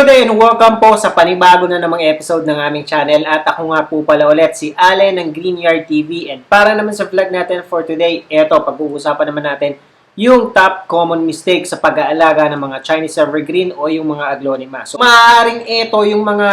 Good day and welcome po sa panibago na namang episode ng aming channel. At ako nga po pala ulit si Allen ng Greenyard TV. And para naman sa vlog natin for today, eto, pag-uusapan naman natin yung top common mistake sa pag-aalaga ng mga Chinese evergreen o yung mga aglonema. So, maaaring ito yung mga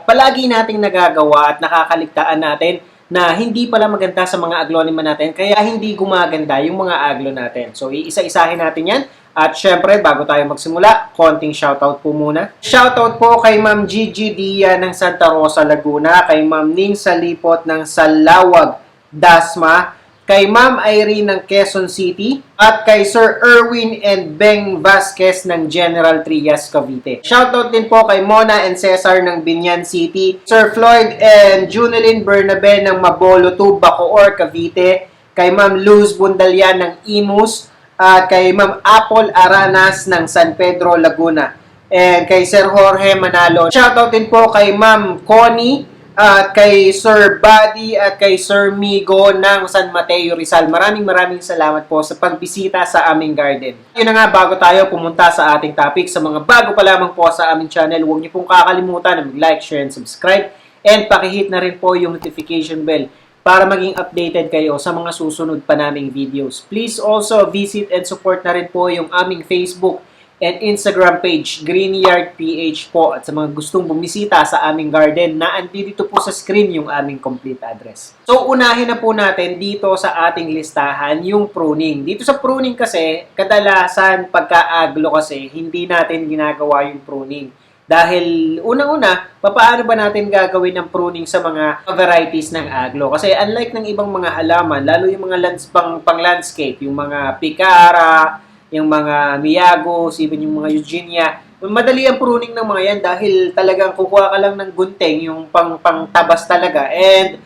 palagi nating nagagawa at nakakaligtaan natin na hindi pala maganda sa mga aglonema natin, kaya hindi gumaganda yung mga aglo natin. So, iisa-isahin natin yan. At syempre, bago tayo magsimula, konting shoutout po muna. Shoutout po kay Ma'am Gigi Dia ng Santa Rosa, Laguna, kay Ma'am Ning Salipot ng Salawag, Dasma, kay Ma'am Irene ng Quezon City, at kay Sir Erwin and Beng Vasquez ng General Trias, Cavite. Shoutout din po kay Mona and Cesar ng Binyan City, Sir Floyd and Junelyn Bernabe ng Mabolo 2, Bacoor, Cavite, kay Ma'am Luz Bundalian ng Imus, at kay Ma'am Apple Aranas ng San Pedro, Laguna. And kay Sir Jorge Manalo. Shoutout din po kay Ma'am Connie, at kay Sir Buddy, at kay Sir Migo ng San Mateo, Rizal. Maraming salamat po sa pagbisita sa aming garden. Yun na nga, bago tayo pumunta sa ating topic, sa mga bago pa lamang po sa aming channel, huwag niyo pong kakalimutan na mag-like, share, and subscribe. And pakihit na rin po yung notification bell para maging updated kayo sa mga susunod pa naming videos. Please also visit and support na rin po yung aming Facebook and Instagram page, Greenyard PH po. At sa mga gustong bumisita sa aming garden, na andito po sa screen yung aming complete address. So, unahin na po natin dito sa ating listahan yung pruning. Dito sa pruning kasi, kadalasan pagka-aglo kasi, hindi natin ginagawa yung pruning. Dahil unang-una, paano ba natin gagawin ang pruning sa mga varieties ng aglo? Kasi unlike ng ibang mga halaman, lalo yung mga pang-landscape, yung mga picara, yung mga miyagos, even yung mga eugenia, madali ang pruning ng mga yan dahil talagang kukuha ka lang ng gunting, yung pang-tabas talaga, and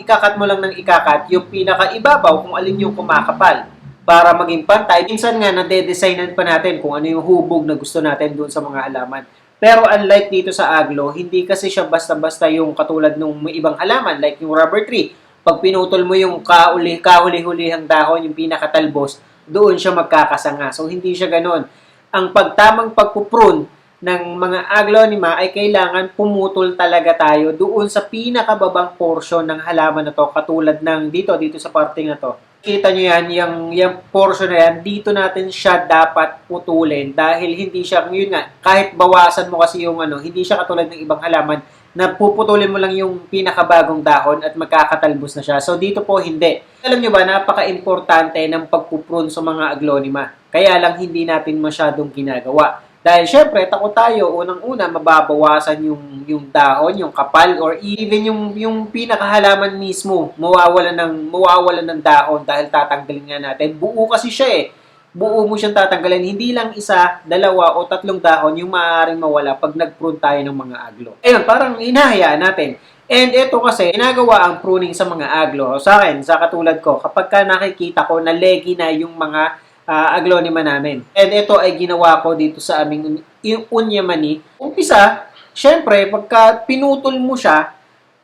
ikakat mo lang ng ikakat yung pinakaibabaw kung alin yung kumakapal para maging pantay. Minsan nga, nade-designan pa natin kung ano yung hubog na gusto natin doon sa mga halaman. Pero unlike dito sa aglo, hindi kasi siya basta-basta yung katulad ng ibang halaman, like yung rubber tree. Pag pinutol mo yung kahuli-hulihang dahon, yung pinakatalbos, doon siya magkakasanga. So, hindi siya ganun. Ang pagtamang pagpuprune ng mga aglonema ay kailangan pumutol talaga tayo doon sa pinakababang portion ng halaman na to, katulad ng dito sa parting na to. Kita nyo yan, yung portion na yan, dito natin siya dapat putulin dahil hindi siya, yun nga, kahit bawasan mo kasi yung hindi siya katulad ng ibang halaman na puputulin mo lang yung pinakabagong dahon at magkakatalbos na siya. So dito po hindi. Alam nyo ba, napaka-importante ng pagpuprune sa mga aglonema. Kaya lang hindi natin masyadong ginagawa. Dahil syempre, takot tayo, unang-una, mababawasan yung dahon, yung kapal, or even yung pinakahalaman mismo, mawawalan ng dahon dahil tatanggalin nga natin. Buo kasi siya eh. Buo mo siyang tatanggalin. Hindi lang isa, dalawa, o tatlong dahon yung maaaring mawala pag nag-prune tayo ng mga aglo. Ayun, parang hinahayaan natin. And ito kasi, ginagawa ang pruning sa mga aglo. Sa akin, sa katulad ko, kapag ka nakikita ko na leggy na yung mga aglonema namin. And ito ay ginawa ko dito sa aming unyamani. Umpisa, syempre, pagka pinutol mo siya,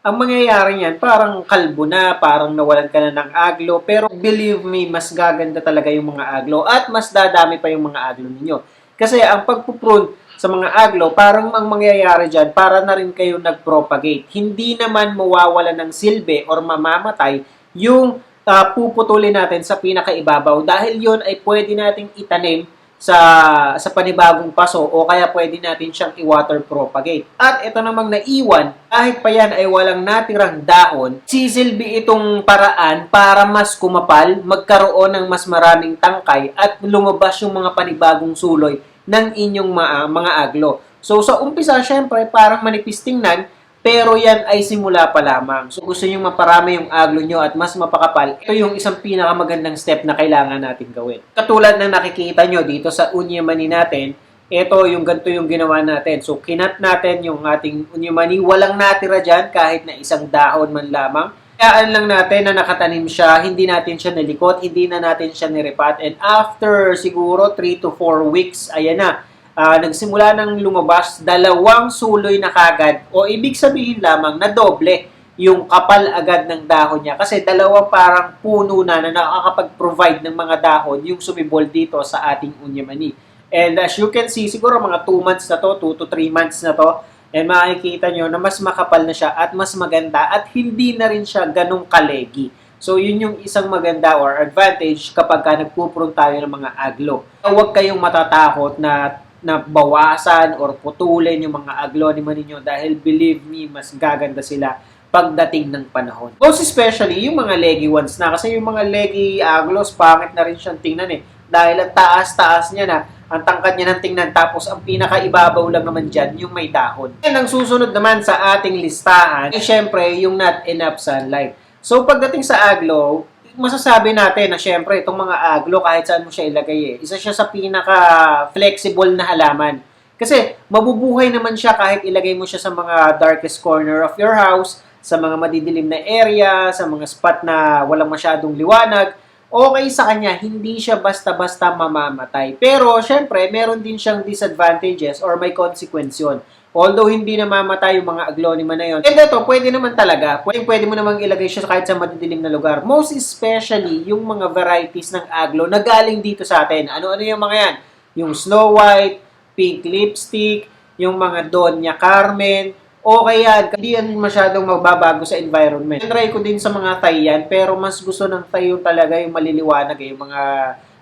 ang mangyayari niyan, parang kalbo na, parang nawalan ka na ng aglo. Pero believe me, mas gaganda talaga yung mga aglo at mas dadami pa yung mga aglo ninyo. Kasi ang pagpuprune sa mga aglo, parang ang mangyayari dyan, para na rin kayo nag-propagate. Hindi naman mawawala ng silbi or mamamatay yung puputulin natin sa pinakaibabaw dahil yon ay pwede nating itanim sa panibagong paso o kaya pwede natin siyang i-water propagate. At ito namang naiwan, kahit pa yan ay walang natirang dahon, sisilbi itong paraan para mas kumapal, magkaroon ng mas maraming tangkay at lumabas yung mga panibagong suloy ng inyong mga aglo. So sa umpisa, syempre, parang manipis tingnan, pero yan ay simula pa lamang. So gusto nyo maparami yung aglo nyo at mas mapakapal, ito yung isang pinakamagandang step na kailangan natin gawin. Katulad ng nakikita nyo dito sa unyamani natin, ito yung ganito yung ginawa natin. So kinat natin yung ating unyamani, walang natira dyan kahit na isang dahon man lamang. Kayaan lang natin na nakatanim siya, hindi natin siya nalikot, hindi na natin siya niripat. And after siguro 3 to 4 weeks, ayan na. Nagsimula ng lumabas, dalawang suloy na kagad o ibig sabihin lamang na doble yung kapal agad ng dahon niya kasi dalawa parang puno na nakakapag-provide ng mga dahon yung sumibol dito sa ating unyamani. And as you can see, siguro mga 2 months na to, 2 to 3 months na to, and makikita nyo na mas makapal na siya at mas maganda at hindi na rin siya ganong kalegi. So, yun yung isang maganda or advantage kapag ka nagpuprune tayo ng mga aglo. Huwag kayong matatakot na bawasan or putulin yung mga aglonema ninyo dahil believe me, mas gaganda sila pagdating ng panahon. Most especially, yung mga leggy ones na. Kasi yung mga leggy aglos, pangit na rin siyang tingnan eh. Dahil ang taas-taas niya na, ang tangkad niya ng tingnan, tapos ang pinakaibabaw lang naman dyan, yung may dahon. And ang susunod naman sa ating listahan, syempre, yung not enough sunlight. So, pagdating sa aglo, masasabi natin na syempre, itong mga aglo, kahit saan mo siya ilagay isa siya sa pinaka-flexible na halaman. Kasi, mabubuhay naman siya kahit ilagay mo siya sa mga darkest corner of your house, sa mga madidilim na area, sa mga spot na walang masyadong liwanag, okay sa kanya, hindi siya basta-basta mamamatay. Pero, syempre, meron din siyang disadvantages or may consequence yun. Although, hindi na mamatay yung mga aglonema na yun. And ito, pwede naman talaga. Pwede mo namang ilagay siya kahit sa madidilim na lugar. Most especially, yung mga varieties ng aglo na galing dito sa atin. Ano-ano yung mga yan? Yung Snow White, Pink Lipstick, yung mga Doña Carmen, okay yan. Hindi yan masyadong magbabago sa environment. Try ko din sa mga Thai yan, pero mas gusto ng Thai yung talaga yung maliliwanag, yung mga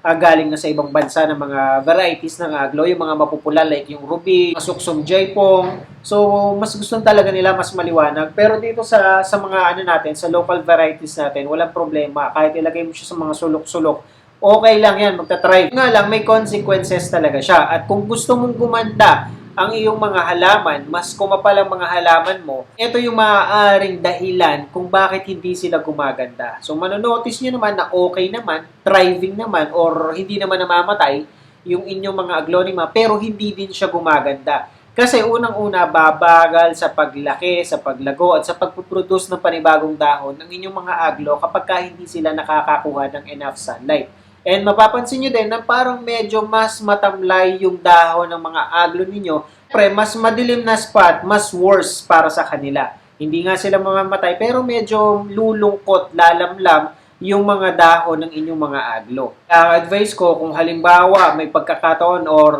galing na sa ibang bansa ng mga varieties ng aglo, yung mga mapupula like yung Ruby, Suksum Jaipong. So, mas gusto talaga nila mas maliwanag. Pero dito sa mga ano natin, sa local varieties natin, walang problema. Kahit ilagay mo siya sa mga sulok-sulok, okay lang yan, magta-try. Nga lang, may consequences talaga siya. At kung gusto mong gumanda ang iyong mga halaman, mas kumapal ang mga halaman mo, ito yung maaaring dahilan kung bakit hindi sila gumaganda. So, manonotice nyo naman na okay naman, thriving naman, or hindi naman namamatay yung inyong mga aglonema, pero hindi din siya gumaganda. Kasi unang-una, babagal sa paglaki, sa paglago, at sa pagpuproduce ng panibagong dahon ng inyong mga aglo kapag hindi sila nakakakuha ng enough sunlight. And mapapansin nyo din na parang medyo mas matamlay yung dahon ng mga aglo ninyo. Pre, mas madilim na spot, mas worse para sa kanila. Hindi nga sila mamamatay, pero medyo lulungkot, lalamlam yung mga dahon ng inyong mga aglo. Advice ko, kung halimbawa may pagkakataon or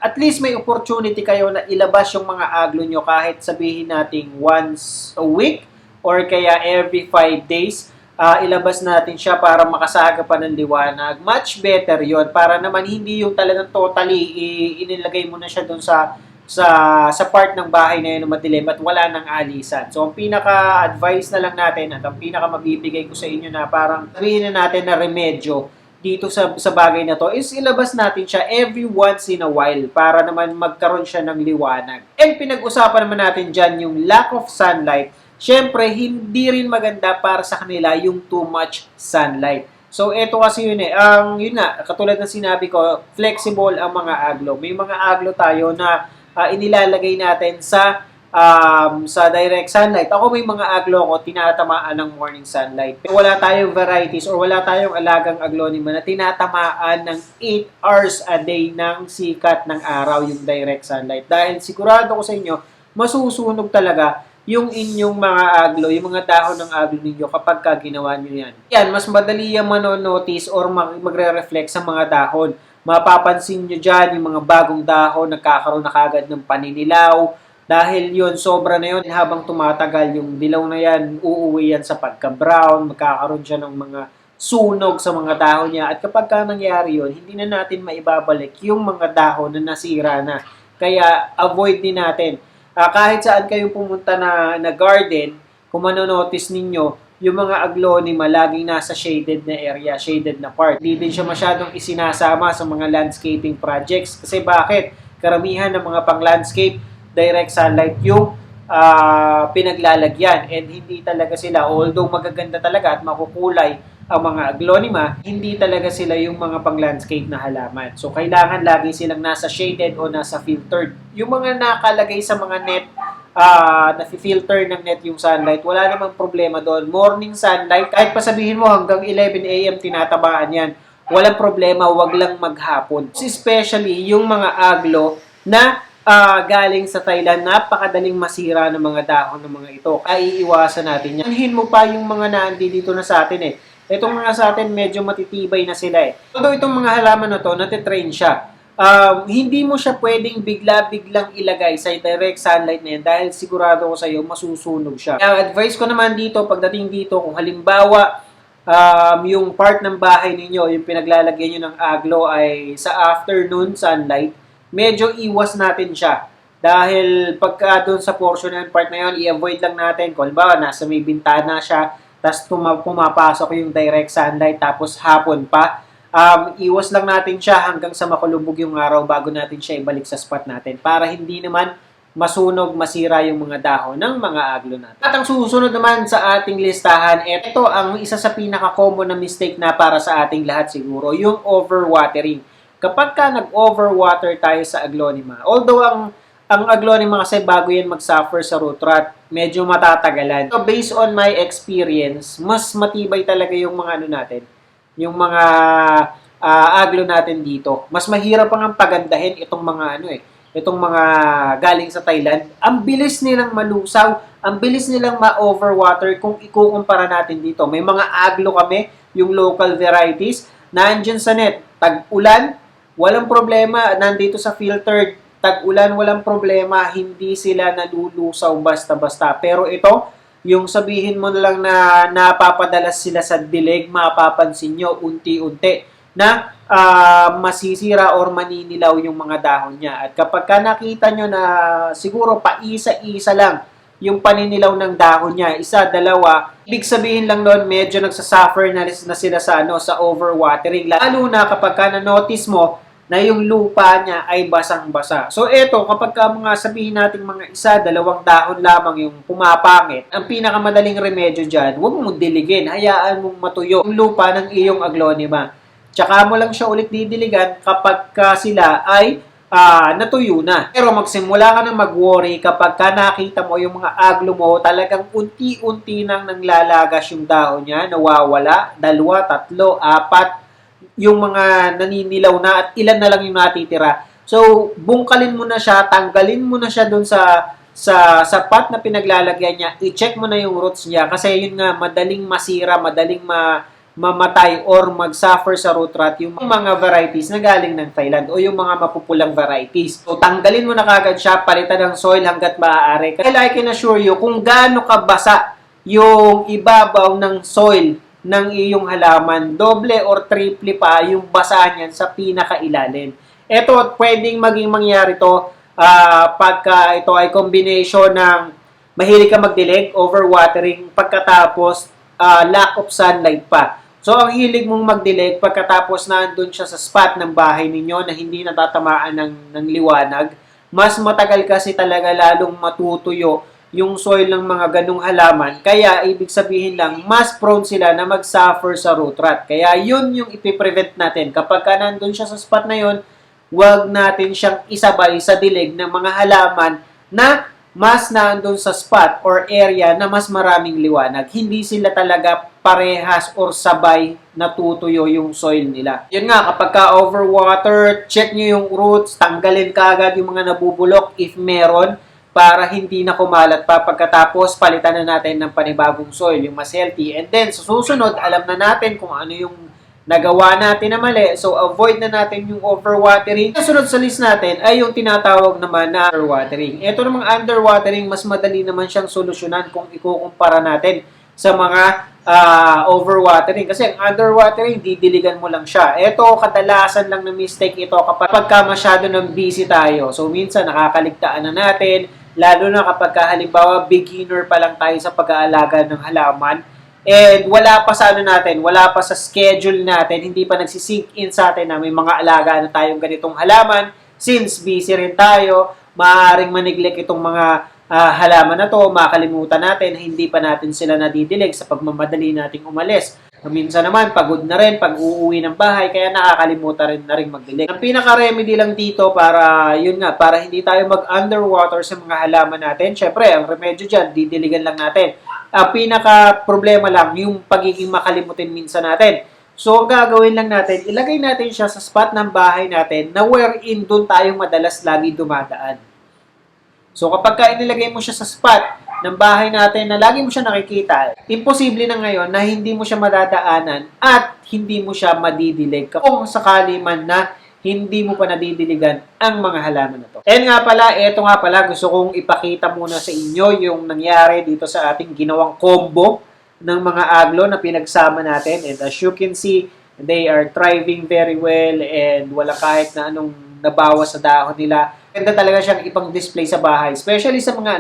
at least may opportunity kayo na ilabas yung mga aglo nyo kahit sabihin nating once a week or kaya every 5 days, ilabas natin siya para makasaga pa ng liwanag. Much better yon para naman hindi yung talagang totally inilagay mo na siya doon sa part ng bahay na yun na madilim at wala nang alisan. So, ang pinaka-advice na lang natin at ang pinaka-mabibigay ko sa inyo na parang sabihin na natin na remedyo dito sa bagay na to is ilabas natin siya every once in a while para naman magkaroon siya ng liwanag. And pinag-usapan naman natin dyan yung lack of sunlight. Siyempre, hindi rin maganda para sa kanila yung too much sunlight. So, eto kasi yun yun nga, katulad ng sinabi ko, flexible ang mga aglo. May mga aglo tayo na inilalagay natin sa direct sunlight. Ako may mga aglo ko, tinatamaan ng morning sunlight. Pero wala tayong varieties or wala tayong alagang aglonema na tinatamaan ng 8 hours a day ng sikat ng araw yung direct sunlight. Dahil sigurado ko sa inyo, masusunog talaga yung inyong mga aglo, yung mga dahon ng aglo ninyo kapag ginawa nyo yan. Yan, mas madali yung manonotice or magre-reflect sa mga dahon. Mapapansin nyo dyan yung mga bagong dahon, nagkakaroon na kagad ng paninilaw. Dahil yun, sobra na yun. Habang tumatagal, yung dilaw na yan, uuwi yan sa pagka-brown, magkakaroon siya ng mga sunog sa mga dahon niya. At kapag nangyari yun, hindi na natin maibabalik yung mga dahon na nasira na. Kaya avoid din natin. Kahit saan kayo pumunta na garden, kung manonotice ninyo, yung mga aglonema laging nasa shaded na area, shaded na part. Hindi din siya masyadong isinasama sa mga landscaping projects. Kasi bakit? Karamihan ng mga pang-landscape, direct sunlight yung pinaglalagyan. And hindi talaga sila, although magaganda talaga at makukulay ang mga aglonema, hindi talaga sila yung mga pang-landscape na halaman. So, kailangan lagi silang nasa shaded o nasa filtered. Yung mga nakalagay sa mga net, na-filter ng net yung sunlight, wala namang problema doon. Morning sunlight, kahit pasabihin mo hanggang 11 a.m. tinatabaan yan, walang problema, wag lang maghapon. Especially yung mga aglo na galing sa Thailand, napakadaling masira ng mga dahon ng mga ito. Kaya iiwasan natin yan. Anhin mo pa yung mga naandi dito na sa atin Itong mga sa atin, medyo matitibay na sila Although itong mga halaman na to, natitrain siya. hindi mo siya pwedeng bigla-biglang ilagay sa direct sunlight na yan dahil sigurado ko sa iyo masusunog siya. Kaya advice ko naman dito, pagdating dito, kung halimbawa yung part ng bahay ninyo, yung pinaglalagyan nyo ng aglo ay sa afternoon sunlight, medyo iwas natin siya. Dahil pagka doon sa portion ng part na yun, i-avoid lang natin. Kung halimbawa, nasa may bintana siya, tapos pumapasok yung direct sunlight, tapos hapon pa, iwas lang natin siya hanggang sa makulubog yung araw bago natin siya ibalik sa spot natin para hindi naman masunog, masira yung mga dahon ng mga aglo natin. At ang susunod naman sa ating listahan, ito ang isa sa pinaka-common na mistake na para sa ating lahat siguro, yung overwatering. Kapag ka nag-overwater tayo sa aglonema, although ang aglonema kasi bago yan mag-suffer sa root rot, medyo matatagalan. So based on my experience, mas matibay talaga yung mga ano natin, yung mga aglo natin dito. Mas mahirap pang pagandahin itong mga itong mga galing sa Thailand. Ang bilis nilang malusaw, ang bilis nilang ma-overwater kung ikukumpara natin dito. May mga aglo kami, yung local varieties, nandiyan sa net, tag-ulan, walang problema, nandito sa filtered, tag-ulan, walang problema, hindi sila nalulusaw basta-basta. Pero ito, yung sabihin mo na lang na napapadalas sila sa dilig, mapapansin nyo unti-unti na masisira or maninilaw yung mga dahon niya. At kapag ka nakita nyo na siguro paisa-isa lang yung paninilaw ng dahon niya, isa, dalawa, ibig sabihin lang noon medyo nagsasuffer na sila sa overwatering. Lalo na kapag ka na-notice mo na yung lupa niya ay basang-basa. So eto, kapag ka mga sabihin natin mga isa, dalawang dahon lamang yung pumapangit, ang pinakamadaling remedyo dyan, huwag mong diligin, hayaan mong matuyo yung lupa ng iyong aglonema. Tsaka mo lang siya ulit didiligan kapag ka sila ay natuyo na. Pero magsimula ka na mag-worry kapag ka nakita mo yung mga aglo mo, talagang unti-unti nang nanglalagas yung dahon niya, nawawala, 2, 3, 4, yung mga naninilaw na at ilan na lang yung natitira. So, bungkalin mo na siya, tanggalin mo na siya dun sa pot na pinaglalagyan niya, i-check mo na yung roots niya kasi yun nga, madaling masira, madaling mamatay or mag-suffer sa root rot yung mga varieties na galing ng Thailand o yung mga mapupulang varieties. So, tanggalin mo na kagad siya, palitan ng soil hanggat maaari. Kasi I can assure you, kung gaano kabasa yung ibabaw ng soil ng iyong halaman, doble or triple pa yung basa niyan sa pinakailalim. Ito, pwedeng maging mangyari to pagka ito ay combination ng mahilig ka magdilig, overwatering, pagkatapos lack of sunlight pa. So, ang hilig mong magdilig, pagkatapos na andun siya sa spot ng bahay ninyo na hindi natatamaan ng liwanag, mas matagal kasi talaga lalong matutuyo yung soil ng mga ganung halaman. Kaya, ibig sabihin lang, mas prone sila na mag-suffer sa root rot. Kaya, yun yung ipiprevent natin. Kapag ka nandun siya sa spot na yun, huwag natin siyang isabay sa dilig ng mga halaman na mas nandun sa spot or area na mas maraming liwanag. Hindi sila talaga parehas or sabay natutuyo yung soil nila. Yun nga, kapag ka overwater, check nyo yung roots, tanggalin ka agad yung mga nabubulok if meron, para hindi na kumalat pa. Pagkatapos, palitan na natin ng panibagong soil, yung mas healthy. And then, sa susunod, alam na natin kung ano yung nagawa natin na mali. So, avoid na natin yung overwatering. Kasunod sa list natin ay yung tinatawag naman na underwatering. Ito namang underwatering, mas madali naman siyang solusyonan kung ikukumpara natin sa mga overwatering. Kasi ang underwatering, didiligan mo lang siya. Ito, kadalasan lang na mistake ito kapag masyado ng busy tayo. So, minsan nakakaligtaan na natin, lalo na kapag halimbawa beginner pa lang tayo sa pag-aalaga ng halaman. And wala pa sa natin, wala pa sa schedule natin, hindi pa nagsisink in sa atin na may mga alaga na tayong ganitong halaman. Since busy rin tayo, maaaring maneglect itong mga halaman na to, makalimutan natin, hindi pa natin sila nadidilig sa pagmamadali nating umalis. Minsan naman, pagod na rin pag uuwi ng bahay, kaya nakakalimutan na rin magdilig. Ang pinaka-remedy lang dito para, yun nga, para hindi tayo mag-underwater sa mga halaman natin, syempre, ang remedyo dyan, didiligan lang natin. Ang pinaka-problema lang, yung pagiging makalimutin minsan natin. So, ang gagawin lang natin, ilagay natin siya sa spot ng bahay natin na wherein doon tayo madalas lagi dumadaan. So, kapag ka inilagay mo siya sa spot ng bahay natin na lagi mo siya nakikita, imposible na ngayon na hindi mo siya madadaanan at hindi mo siya madidilig kung sakali man na hindi mo pa nadidiligan ang mga halaman na to. And nga pala, eto nga pala, gusto kong ipakita muna sa inyo yung nangyari dito sa ating ginawang combo ng mga aglo na pinagsama natin. And as you can see, they are thriving very well and wala kahit na anong nabawas sa dahon nila. Ganda talaga siyang ipang-display sa bahay. Especially sa mga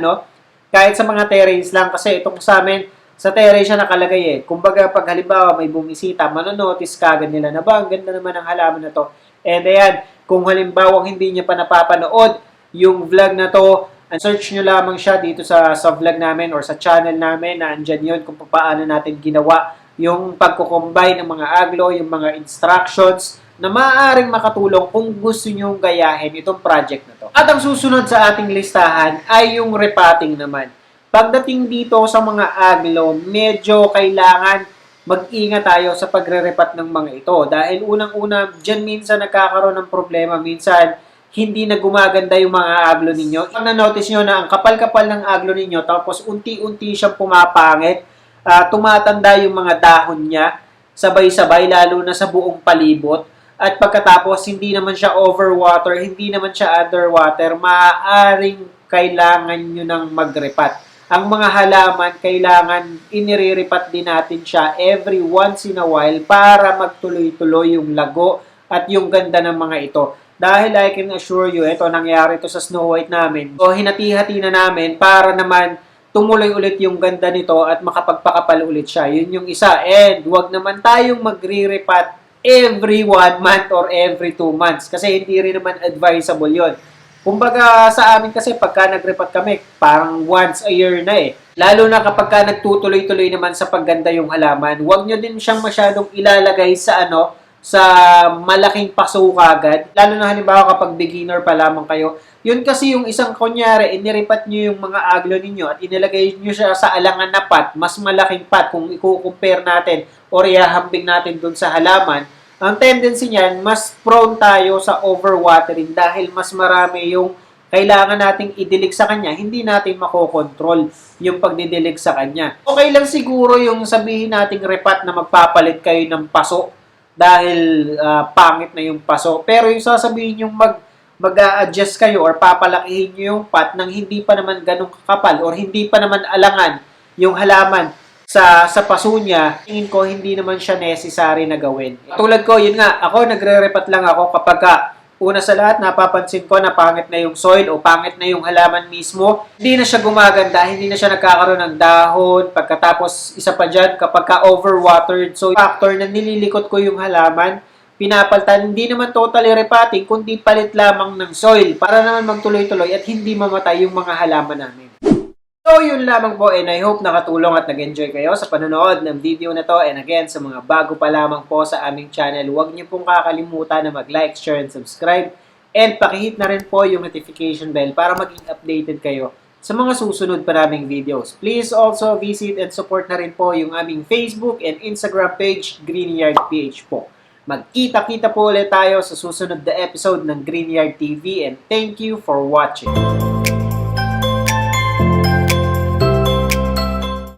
kahit sa mga terrace lang. Kasi itong sa amin, sa terrace siya nakalagay eh. Kumbaga pag halimbawa may bumisita, manonotice kagad nila na ba, ang ganda naman ng halaman na to. And ayan, kung halimbawa hindi niya pa napapanood yung vlog na to, search nyo lamang siya dito sa vlog namin or sa channel namin na andyan yun kung paano natin ginawa yung pagkukombine ng mga aglo, yung mga instructions na maaaring makatulong kung gusto nyo gayahin itong project na to. At ang susunod sa ating listahan ay yung repotting naman. Pagdating dito sa mga aglo, medyo kailangan mag-ingat tayo sa pagre-repat ng mga ito. Dahil unang-una, dyan minsan nagkakaroon ng problema. Minsan, hindi na gumaganda yung mga aglo ninyo. Pag na-notice nyo na ang kapal-kapal ng aglo ninyo, tapos unti-unti siyang pumapangit, tumatanda yung mga dahon niya, sabay-sabay, lalo na sa buong palibot. At pagkatapos, hindi naman siya overwater, hindi naman siya underwater, maaaring kailangan nyo ng mag-repat. Ang mga halaman, kailangan iniriripat din natin siya every once in a while para magtuloy-tuloy yung lago at yung ganda ng mga ito. Dahil I can assure you, ito nangyari ito sa Snow White namin. So, hinati-hati na namin para naman tumuloy ulit yung ganda nito at makapagpakapal ulit siya. Yun yung isa. And wag naman tayong magre-repat every 1 month or every 2 months kasi hindi rin naman advisable yun. Kumbaga sa amin kasi pagka nagrepat kami, parang once a year na eh. Lalo na kapag ka nagtutuloy-tuloy naman sa pagganda yung halaman, huwag nyo din siyang masyadong ilalagay sa sa malaking paso kagad. Lalo na halimbawa kapag beginner pa lamang kayo. Yun kasi yung isang kunyari, iniripat nyo yung mga aglo ninyo at inilagay nyo siya sa alangan na pot, mas malaking pot kung i-compare natin or ihahambing natin dun sa halaman. Ang tendency niyan, mas prone tayo sa overwatering dahil mas marami yung kailangan nating idilig sa kanya, hindi natin makokontrol yung pagdidilig sa kanya. Okay lang siguro yung sabihin nating repat na magpapalit kayo ng paso dahil pangit na yung paso. Pero yung sasabihin yung mag-a-adjust kayo or papalakihin nyo yung pot nang hindi pa naman ganun kakapal or hindi pa naman alangan yung halaman sa paso niya, tingin ko hindi naman siya necessary na gawin. Tulad ko, yun nga, ako nagre-repat lang ako kapag una sa lahat, napapansin ko na pangit na yung soil o pangit na yung halaman mismo. Hindi na siya gumaganda, hindi na siya nagkakaroon ng dahon. Pagkatapos, isa pa dyan, kapag ka-overwatered, so factor na nililikot ko yung halaman, pinapalitan, hindi naman totally repotting, kundi palit lamang ng soil para naman magtuloy-tuloy at hindi mamatay yung mga halaman namin. So, yun lamang po and I hope nakatulong at nag-enjoy kayo sa panonood ng video na to. And again, sa mga bago pa lamang po sa aming channel, huwag niyo pong kakalimutan na mag-like, share, and subscribe. And pakihit na rin po yung notification bell para maging updated kayo sa mga susunod pa naming videos. Please also visit and support na rin po yung aming Facebook and Instagram page, Greenyard PH po. Magkita-kita po ulit tayo sa susunod na episode ng Greenyard TV and thank you for watching.